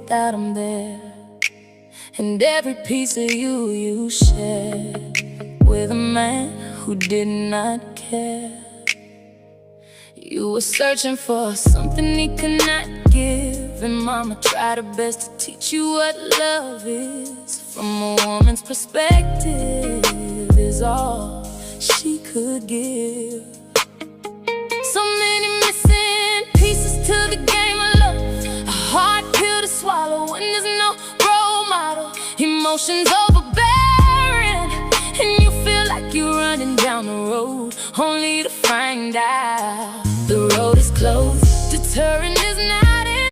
without him there. And every piece of you shared with a man who did not care. You were searching for something he could not give, and mama tried her best to teach you what love is. From a woman's perspective is all she could give. So many missing pieces to the game of love, a hard pill to swallow when there's no role model. Emotions overbearing, and you feel like you're running down the road, only to find out the road is closed, deterring